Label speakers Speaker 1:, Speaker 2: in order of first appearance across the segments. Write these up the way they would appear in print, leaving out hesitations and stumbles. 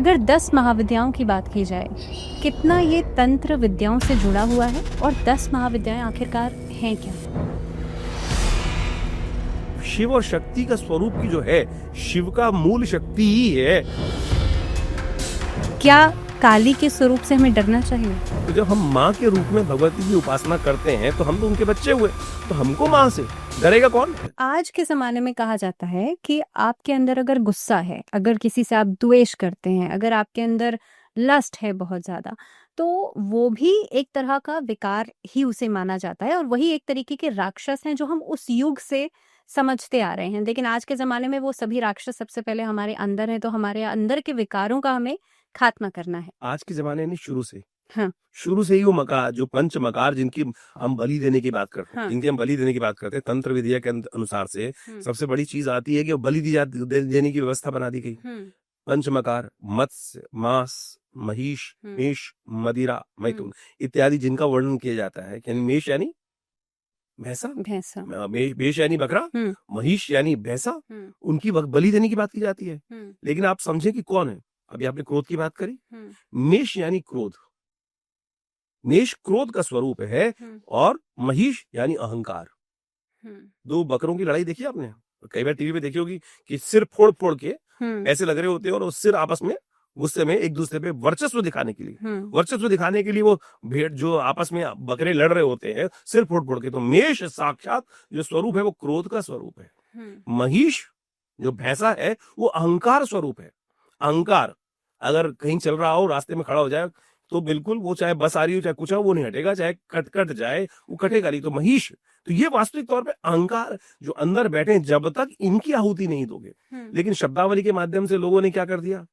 Speaker 1: अगर 10 महाविद्याओं की बात की जाए, कितना ये तंत्र विद्याओं से जुड़ा हुआ है और 10 महाविद्याएं आखिरकार हैं क्या?
Speaker 2: शिव और शक्ति का स्वरूप की जो है, शिव का मूल शक्ति ही है।
Speaker 1: क्या काली के स्वरूप से हमें डरना चाहिए?
Speaker 2: तो जब हम माँ के रूप में भगवती की उपासना करते हैं तो हम तो उनके बच्चे हुए, तो हमको माँ से डरेगा कौन?
Speaker 1: आज के ज़माने में कहा जाता है कि आपके अंदर अगर गुस्सा है, अगर किसी से आप द्वेष करते हैं, अगर आपके अंदर लस्ट है बहुत ज़्यादा, तो वो भी एक तरह का विकार ही उसे माना जाता है और वही एक तरीके के राक्षस हैं जो हम उस युग से समझते आ रहे हैं। लेकिन आज के ज़माने में वो सभी राक्षस सबसे पहले हमारे अंदर हैं, तो हमारे अंदर के विकारों का हमें खात्मा करना है।
Speaker 2: आज के ज़माने नहीं, शुरू से।
Speaker 1: हाँ।
Speaker 2: शुरू से ही वो मकार, जो पंच मकार जिनकी हम बलि देने की बात करते हैं,
Speaker 1: हाँ।
Speaker 2: जिनकी हम बलि देने की बात करते हैं, तंत्र विद्या के अनुसार से
Speaker 1: हुँ।
Speaker 2: सबसे बड़ी चीज़ आती है कि वो बलि देने की व्यवस्था बना दी गई।
Speaker 1: हुँ।
Speaker 2: पंचमकार, मत्स्य, मांस, महिष,
Speaker 1: हुँ।
Speaker 2: मेष, मदिरा, मैथुन इत्यादि जिनका वर्णन किया जाता है। यानी मेष यानी भैंसा,
Speaker 1: भैंसा।
Speaker 2: मेष यानी बकरा,
Speaker 1: हुँ।
Speaker 2: महिष यानी भैंसा,
Speaker 1: हुँ।
Speaker 2: उनकी बलि देने की बात की जाती है।
Speaker 1: हुँ।
Speaker 2: लेकिन आप समझे कि कौन है? अभी आपने क्रोध की बात करी,
Speaker 1: हुँ।
Speaker 2: मेष यानी क्रोध, मेष क्रोध का स्वरूप है,
Speaker 1: हुँ।
Speaker 2: और महिष यानी अहंकार।
Speaker 1: हुँ।
Speaker 2: दो बकरों की लड़ाई देखी आपने? कई बार टीवी पे देखी होगी कि सिर फोड़-फोड़ के
Speaker 1: हुँ।
Speaker 2: ऐसे लग रहे होते हैं, और वो सिर आपस में गुस्से में एक दूसरे पे वर्चस्व दिखाने के लिए,
Speaker 1: हुँ।
Speaker 2: वर्चस्व दिखाने के लिए वो भेड़ जो आपस में बकरे लड़ रहे होते हैं सिर फोड़-फोड़ के। तो मेष साक्षात जो स्वरूप है वो क्रोध का स्वरूप है।
Speaker 1: हुँ।
Speaker 2: महिष जो भैंसा है वो अहंकार स्वरूप है। अहंकार अगर कहीं चल रहा हो, रास्ते में खड़ा हो जाए, तो बिल्कुल वो चाहे बस आ रही हो चाहे कुछ हो, वो नहीं हटेगा, चाहे कट जाए वो कटेगा नहीं। तो महिष, तो ये वास्तविक तौर पे अहंकार जो अंदर बैठे हैं, जब तक इनकी आहुति नहीं दोगे। लेकिन शब्दावली के माध्यम से लोगों ने क्या कर दिया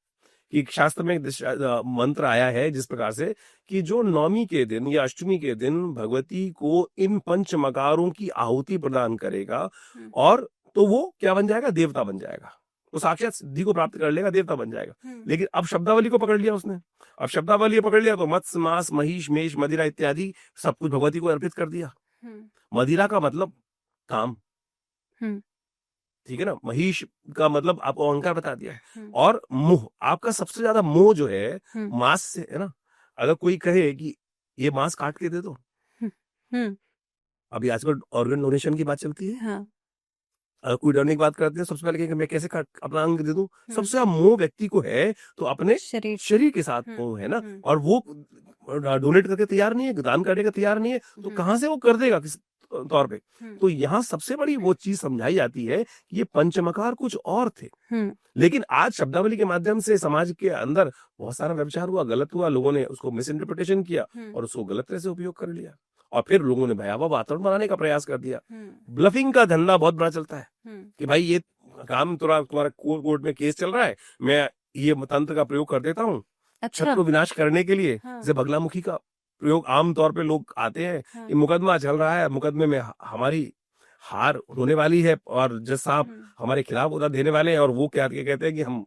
Speaker 2: कि शास्त्र में एक मंत्र आया है जिस प्रकार से कि जो नवमी के दिन या अष्टमी के दिन भगवती को इन पंच मकारों की आहुति प्रदान करेगा, और तो वो क्या बन जाएगा? देवता बन जाएगा। वो साक्षात सिद्धि को प्राप्त कर लेगा, देवता बन जाएगा। लेकिन अब शब्दावली को पकड़ लिया उसने। अब शब्दावली को पकड़ लिया तो मत्स्य, मांस, महिष, मेष, मदिरा इत्यादि सब कुछ भगवती को अर्पित कर दिया। मदिरा का मतलब काम, ठीक है ना? महिष का मतलब आपको अहंकार बता दिया। और मोह, आपका सबसे ज्यादा मोह जो है मांस से है ना। अगर कोई कहे कि ये मांस काट के दे दो, अभी आजकल ऑर्गन डोनेशन की बात चलती है।
Speaker 1: हाँ।
Speaker 2: अगर कोई डरने की बात करते हैं, सबसे पहले कहेंगे मैं कैसे अपना अंग दे दूं। सबसे ज्यादा मोह व्यक्ति को है तो अपने शरीर के साथ मोह है ना, और वो डोनेट करके तैयार नहीं है, दान करने का तैयार नहीं है, तो कहां से वो कर देगा किस तौर पे? तो यहाँ सबसे बड़ी वो चीज समझाई जाती है कि ये पंचमकार कुछ और थे। लेकिन आज शब्दावली के माध्यम से समाज के अंदर बहुत सारा व्यभिचार हुआ, गलत हुआ, लोगों ने उसको मिस इंटरप्रिटेशन किया और उसको गलत तरह से उपयोग कर लिया, और फिर लोगों ने भयावह वातावरण बनाने का प्रयास कर दिया। ब्लफिंग का धंधा बहुत बड़ा चलता है कि भाई ये काम तुम्हारा कोर्ट में केस चल रहा है, मैं ये तंत्र का प्रयोग कर देता हूँ शत्रु विनाश करने के लिए। जैसे बगलामुखी का प्रयोग आमतौर पे लोग आते हैं, ये मुकदमा चल रहा है, मुकदमे में हमारी हार होने वाली है और जज साहब हमारे खिलाफ ऑर्डर देने वाले हैं, और वो क्या कहते हैं कि हम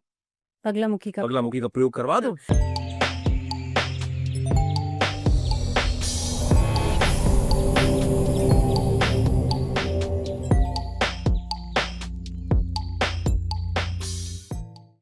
Speaker 1: बगलामुखी का
Speaker 2: प्रयोग करवा दो।